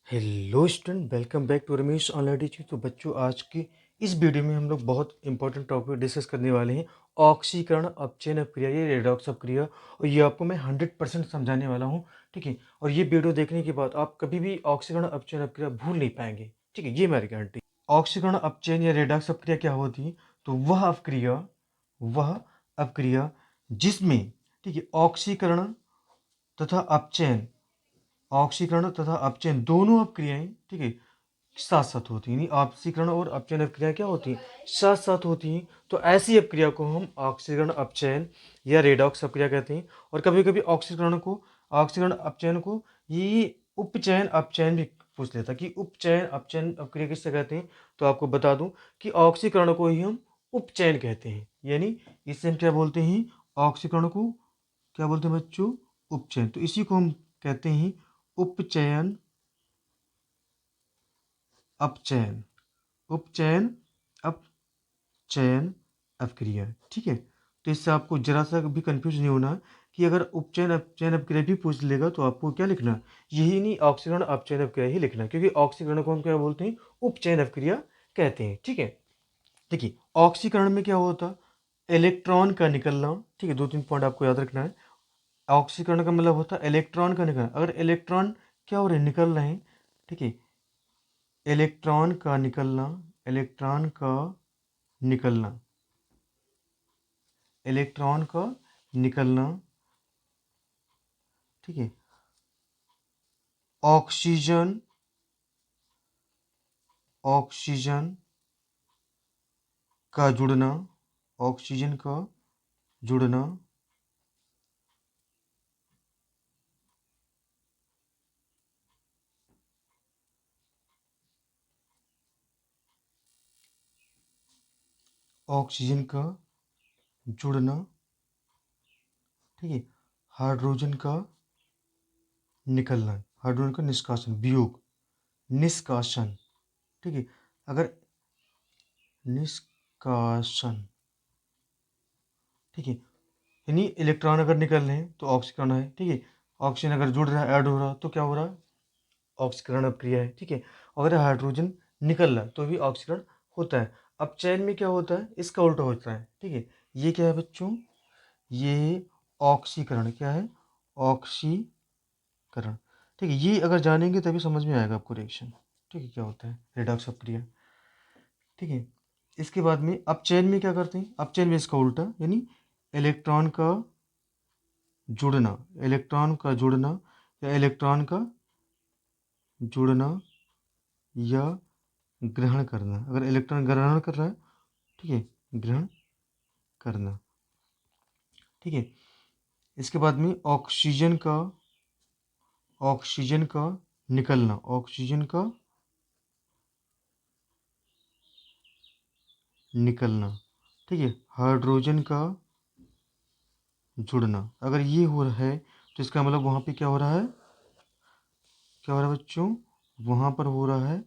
Hello student, welcome back to Ramesh online teaching. तो बच्चों, आज की इस वीडियो में हम लोग बहुत इंपॉर्टेंट टॉपिक डिस्कस करने वाले हैं। ऑक्सीकरण, अपचयन अपक्रिया, ये रेडॉक्स अपक्रिया, और ये आपको मैं 100% समझाने वाला हूँ। ठीक है, और ये वीडियो देखने के बाद आप कभी भी ऑक्सीकरण अपचयन अपक्रिया भूल नहीं पाएंगे। ठीक है, ये मेरी गारंटी। ऑक्सीकरण अपचयन या रेडॉक्स अपक्रिया क्या होती है? तो वह अपक्रिया जिसमें, ठीक है, ऑक्सीकरण तथा अपचयन, ऑक्सीकरण तथा अपचयन दोनों अपक्रियाएं, ठीक है, साथ साथ होती हैं। यानी ऑक्सीकरण और अपचयन अपक्रिया क्या होती हैं? साथ साथ होती हैं। तो ऐसी अपक्रिया को हम ऑक्सीकरण अपचयन या रेडॉक्स अपक्रिया कहते हैं। और कभी कभी ऑक्सीकरण अपचयन को ये उपचयन अपचयन भी पूछ लेता कि उपचयन अपचयन अपक्रिया किससे कहते हैं। तो आपको बता दूं कि ऑक्सीकरण को ही हम उपचयन कहते हैं। यानी इससे हम क्या बोलते हैं? ऑक्सीकरण को क्या बोलते हैं बच्चों? उपचयन। तो इसी को हम कहते हैं उपचयन अपचयन। उपचयन अपचयन अपक्रिया। ठीक है, तो इससे आपको जरा सा भी कंफ्यूज नहीं होना कि अगर उपचयन अपचयन अपक्रिया भी पूछ लेगा तो आपको क्या लिखना है? यही नहीं, ऑक्सीकरण अपचयन अपक्रिया ही लिखना है, क्योंकि ऑक्सीकरण को हम क्या बोलते हैं? उपचयन अपक्रिया कहते हैं। ठीक है, देखिए ऑक्सीकरण में क्या होता है? इलेक्ट्रॉन का निकलना। ठीक है, दो तीन पॉइंट आपको याद रखना है। ऑक्सीकरण का मतलब होता है इलेक्ट्रॉन का निकलना। अगर इलेक्ट्रॉन क्या हो रहे हैं? निकल रहे हैं। ठीक है, इलेक्ट्रॉन का निकलना, इलेक्ट्रॉन का निकलना, इलेक्ट्रॉन का निकलना। ठीक है, ऑक्सीजन, ऑक्सीजन का जुड़ना, ऑक्सीजन का जुड़ना, ऑक्सीजन का जुड़ना। ठीक है, हाइड्रोजन का निकलना, हाइड्रोजन का निष्कासन, वियोग, निष्कासन। ठीक है, अगर निष्कासन, ठीक है, यानी इलेक्ट्रॉन अगर निकल रहे हैं तो ऑक्सीकरण है। ठीक है, ऑक्सीजन अगर जुड़ रहा है, ऐड हो रहा है, तो क्या हो रहा है? ऑक्सीकरण अपक्रिया है। ठीक है, अगर हाइड्रोजन निकल रहा है तो भी ऑक्सीकरण होता है। अपचयन में क्या होता है? इसका उल्टा होता है। ठीक है, ये क्या है बच्चों? ये ऑक्सीकरण क्या है? ऑक्सीकरण। ठीक है, ये अगर जानेंगे तभी समझ में आएगा आपको रिएक्शन। ठीक है, क्या होता है रेडॉक्स अपक्रिया। ठीक है, इसके बाद में अपचयन में क्या करते हैं? अपचयन में इसका उल्टा, यानी इलेक्ट्रॉन का जुड़ना, इलेक्ट्रॉन का जुड़ना या इलेक्ट्रॉन का जुड़ना या ग्रहण करना। अगर इलेक्ट्रॉन ग्रहण कर रहा है, ठीक है, ग्रहण करना। ठीक है, इसके बाद में ऑक्सीजन का निकलना, ऑक्सीजन का निकलना। ठीक है, हाइड्रोजन का जुड़ना। अगर ये हो रहा है तो इसका मतलब वहाँ पे क्या हो रहा है? क्या हो रहा है बच्चों? वहाँ पर हो रहा है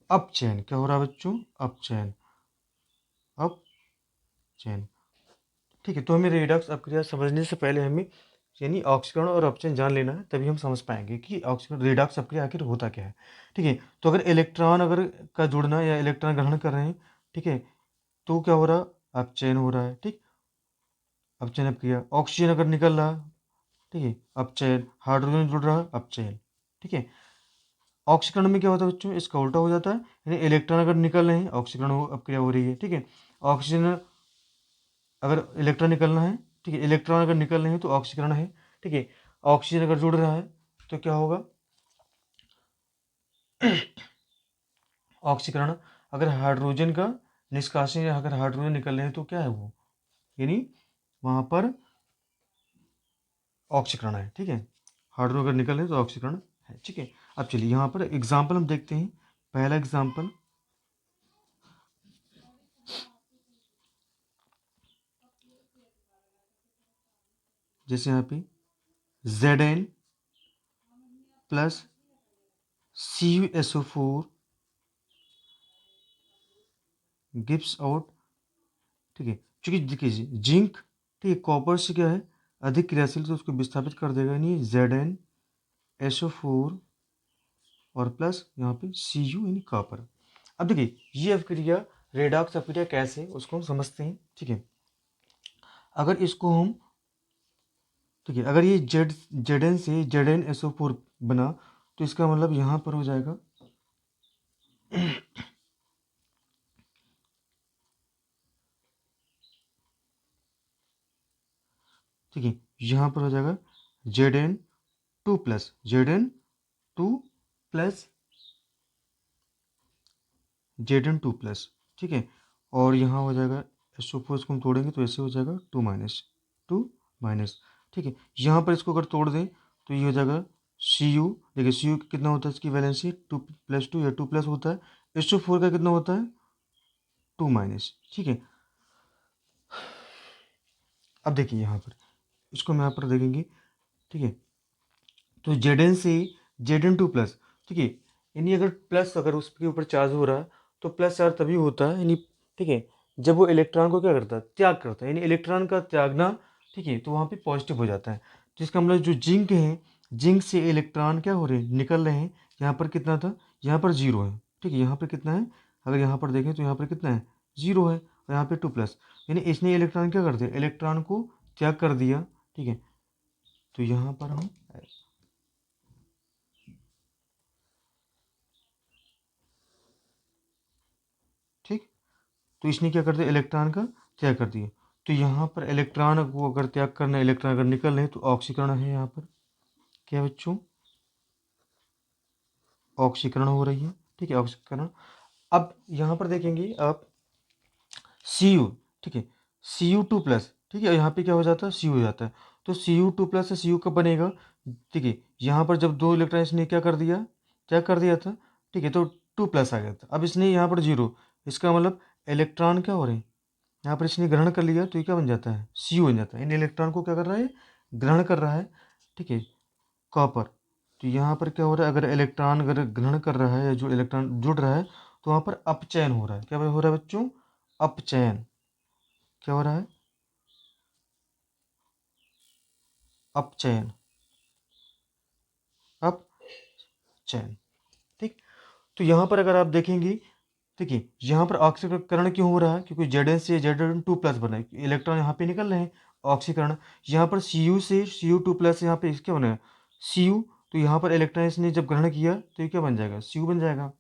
अपचयन। क्या हो रहा है बच्चों? अपचयन, अपचयन। ठीक है, तो हमें रेडॉक्स अपक्रिया समझने से पहले हमें यानी ऑक्सीकरण और अपचयन जान लेना है, तभी हम समझ पाएंगे कि ऑक्सीकरण रेडॉक्स अपक्रिया आखिर होता क्या है। ठीक है, तो अगर इलेक्ट्रॉन अगर का जुड़ना या इलेक्ट्रॉन ग्रहण कर रहे हैं, ठीक है, तो क्या हो रहा है? अपचयन हो रहा है। ठीक, अपचयन अपक्रिया। ऑक्सीजन अगर निकल रहा है, ठीक है, अपचयन। हाइड्रोजन जुड़ रहा है, अपचयन। ठीक है, ऑक्सीकरण में क्या होता है बच्चों? इसका उल्टा हो जाता है, यानी इलेक्ट्रॉन अगर निकल रहे हैं, ऑक्सीकरण अपक्रिया हो रही है। ठीक है, ऑक्सीजन अगर इलेक्ट्रॉन निकलना है, ठीक है, इलेक्ट्रॉन अगर निकल रहे हैं तो ऑक्सीकरण है। ठीक है, ऑक्सीजन अगर जुड़ रहा है तो क्या होगा? ऑक्सीकरण। अगर हाइड्रोजन का निष्कासन या अगर हाइड्रोजन निकल रहे हैं तो क्या है वो? यानी वहां पर ऑक्सीकरण है। ठीक है, हाइड्रोजन अगर निकल रहे हैं तो ऑक्सीकरण है। ठीक है, अब चलिए यहाँ पर एग्जाम्पल हम देखते हैं। पहला एग्जाम्पल, जैसे यहाँ पे Zn plus CuSO4 gives out. ठीक है, चूंकि देखिए जिंक, ठीक है, कॉपर से क्या है? अधिक क्रियाशील, तो उसको विस्थापित कर देगा। यानी Zn SO4 और प्लस यहाँ पे Cu यानी कॉपर। अब देखिए ये अपक्रिया रेडॉक्स अपक्रिया कैसे उसको हम समझते हैं। ठीक है, अगर इसको हम ठीक है, अगर ये Zn से ZnSO4 बना तो इसका मतलब यहाँ पर हो जाएगा ठीक है, यहाँ पर हो जाएगा Zn2 plus Zn2 plus Zn2 plus. ठीक है, और यहाँ हो जाएगा SO4 इसको हम तोड़ेंगे तो ऐसे हो जाएगा 2 माइनस। ठीक है, यहाँ पर इसको अगर तोड़ दें तो ये हो जाएगा Cu। देखिए Cu कितना होता है, इसकी वैलेंसी 2+2 या 2+ होता है। SO4 का कितना होता है 2-। ठीक है, अब देखिए यहाँ पर इसको हम यहाँ पर देखेंगे। ठीक है, तो Zn से Zn2 प्लस। ठीक है, यानी अगर प्लस अगर उसके ऊपर चार्ज हो रहा है तो प्लस चार्ज तभी होता है यानी ठीक है जब वो इलेक्ट्रॉन को क्या करता है, त्याग करता है, यानी इलेक्ट्रॉन का त्यागना। ठीक है, तो वहाँ पे पॉजिटिव हो जाता है। तो इसका मतलब जो जिंक है, जिंक से इलेक्ट्रॉन क्या हो रहे हैं, निकल रहे हैं। यहाँ पर कितना था, यहाँ पर 0 है। ठीक है, यहाँ पर कितना है, अगर यहाँ पर देखें तो यहाँ पर कितना है 0 है, और यहाँ पे 2+, यानी इसने इलेक्ट्रॉन क्या कर दिया, इलेक्ट्रॉन को त्याग कर दिया। ठीक है, तो यहाँ पर हम ठीक, तो इसने क्या कर दिया, इलेक्ट्रॉन का त्याग कर दिया। तो यहाँ पर इलेक्ट्रॉन को अगर त्याग करना है, इलेक्ट्रॉन अगर निकल रहे हैं तो ऑक्सीकरण है। यहाँ पर क्या बच्चों, ऑक्सीकरण हो रही है। ठीक है, ऑक्सीकरण। अब यहाँ पर देखेंगे आप Cu। ठीक है, Cu2+। ठीक है, यहाँ पे क्या हो जाता है, Cu हो जाता है। तो Cu2+ से Cu कब बनेगा। ठीक है, यहाँ पर जब 2 इलेक्ट्रॉन इसने क्या कर दिया था। ठीक है, तो 2+ आ गया था। अब इसने यहाँ पर 0, इसका मतलब इलेक्ट्रॉन क्या हो रहे हैं, यहाँ पर इसने ग्रहण कर लिया तो ये क्या बन जाता है, Cu बन जाता है। इन इलेक्ट्रॉन को क्या कर रहा है, ग्रहण कर रहा है। ठीक है, कॉपर। तो यहाँ पर क्या हो रहा है, अगर इलेक्ट्रॉन अगर ग्रहण कर रहा है या जो इलेक्ट्रॉन जुड़ रहा है तो वहाँ पर अपचयन हो रहा है। क्या हो रहा है बच्चों, अपचयन। क्या हो रहा है, अपचयन, अपचयन। ठीक, तो यहाँ पर अगर आप देखेंगे, ठीक है, यहाँ पर ऑक्सीकरण क्यों हो रहा है, क्योंकि Zn से Zn2+ बना है, इलेक्ट्रॉन यहाँ पे निकल रहे हैं, ऑक्सीकरण। यहाँ पर Cu से Cu2+, यहाँ पे क्या बना है, Cu। तो यहाँ पर इलेक्ट्रॉन इसने जब ग्रहण किया तो ये क्या बन जाएगा, Cu बन जाएगा।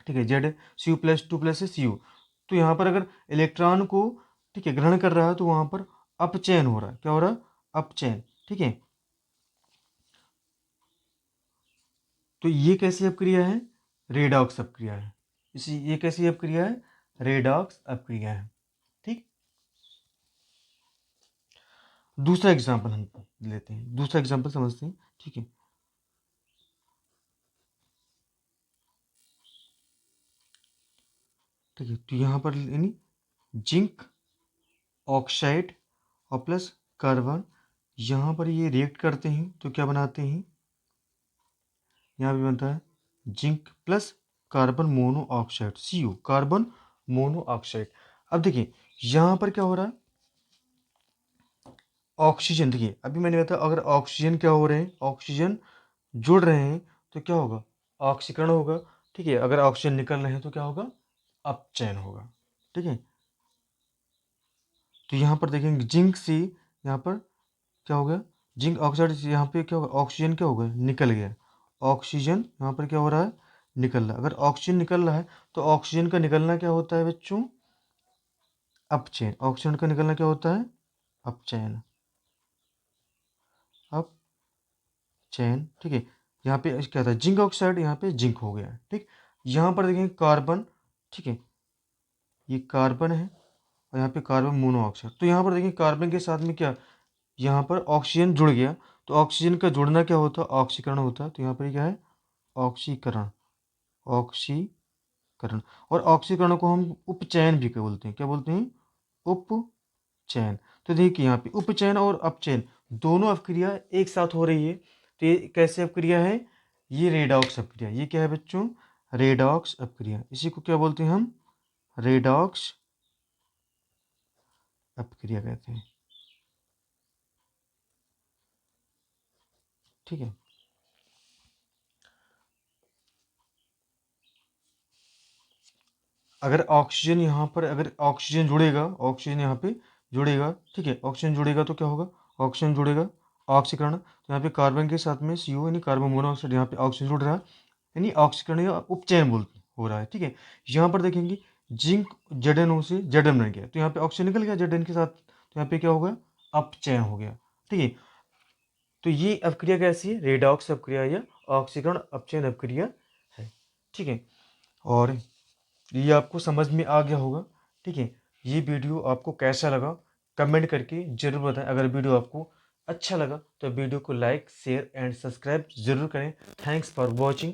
ठीक है, Cu+2+ से Cu। तो यहाँ पर अगर इलेक्ट्रॉन को ठीक है ग्रहण कर रहा है तो वहाँ पर अपचयन हो रहा है। क्या हो रहा है, अपचयन। ठीक है, तो ये कैसी अपक्रिया है, रेडॉक्स अपक्रिया है। इसी ये कैसी अपक्रिया है, रेडॉक्स अपक्रिया है। ठीक, दूसरा एग्जांपल हम लेते हैं, दूसरा एग्जांपल समझते हैं। ठीक है, ठीक है, तो यहाँ पर यानी जिंक ऑक्साइड और प्लस कार्बन, यहाँ पर ये रिएक्ट करते हैं तो क्या बनाते हैं, यहाँ भी बनता है zinc plus carbon monoxide, Cu, carbon monoxide. अब देखिए यहाँ पर क्या हो रहा है, ऑक्सीजन। देखिए अभी मैंने बताया अगर ऑक्सीजन क्या हो रहे हैं, ऑक्सीजन जुड़ रहे हैं तो क्या होगा, ऑक्सीकरण होगा। ठीक है, अगर ऑक्सीजन निकल रहे हैं तो क्या होगा, अपचयन होगा। ठीक है, तो यहाँ पर देखेंगे जिंक से यहाँ पर क्या हो गया, जिंक ऑक्साइड से यहाँ पे क्या होगा, ऑक्सीजन क्या हो गया, निकल गया। ऑक्सीजन यहाँ पर क्या हो रहा है, निकल रहा है। अगर ऑक्सीजन निकल रहा है तो ऑक्सीजन का निकलना क्या होता है बच्चों, अपचयन। ऑक्सीजन का निकलना क्या होता है, अपचयन, अपचयन। ठीक है, यहाँ पे क्या था, जिंक ऑक्साइड, यहाँ पे जिंक हो गया। ठीक, यहाँ पर देखेंगे कार्बन। ठीक है, ये कार्बन है और यहाँ पे कार्बन मोनोऑक्साइड। तो यहाँ पर देखिए कार्बन के साथ में क्या, यहाँ पर ऑक्सीजन जुड़ गया। तो ऑक्सीजन का जुड़ना क्या होता है, ऑक्सीकरण होता है। तो यहाँ पर क्या है, ऑक्सीकरण, ऑक्सीकरण। और ऑक्सीकरण को हम उपचयन भी क्या बोलते हैं, क्या बोलते हैं, उपचयन। तो देखिए यहाँ पे उपचयन और अपचयन दोनों अपक्रिया एक साथ हो रही है। तो ये कैसे अपक्रिया है, ये रेडॉक्स अपक्रिया। ये क्या है बच्चों, रेडॉक्स अपक्रिया। इसी को क्या बोलते हैं हम, रेडॉक्स अपक्रिया कहते हैं। ठीक है, अगर ऑक्सीजन यहाँ पर अगर ऑक्सीजन जुड़ेगा, ऑक्सीजन यहाँ पे जुड़ेगा, ठीक है, ऑक्सीजन जुड़ेगा तो क्या होगा, ऑक्सीजन जुड़ेगा, ऑक्सीकरण, तो यहाँ पे कार्बन के साथ में CO यानी कार्बन मोनोऑक्साइड, यहाँ पे ऑक्सीजन जुड़ रहा है यानी ऑक्सीकरण या उपचयन बोल हो रहा है, ठीक है। यहाँ पर देखेंगे जिंक ZnO से Zn बन गया, तो यहाँ पे ऑक्सीजन निकल गया Zn के साथ, तो यहाँ पे क्या होगा, अपचयन हो गया, ठीक है। तो ये अपक्रिया कैसी है, रेडॉक्स अपक्रिया या ऑक्सीकरण अपचयन अपक्रिया है, ठीक है। और ये आपको समझ में आ गया होगा, ठीक है। ये वीडियो आपको कैसा लगा कमेंट करके ज़रूर बताएं। अगर वीडियो आपको अच्छा लगा तो वीडियो को लाइक शेयर एंड सब्सक्राइब ज़रूर करें। Thanks for watching.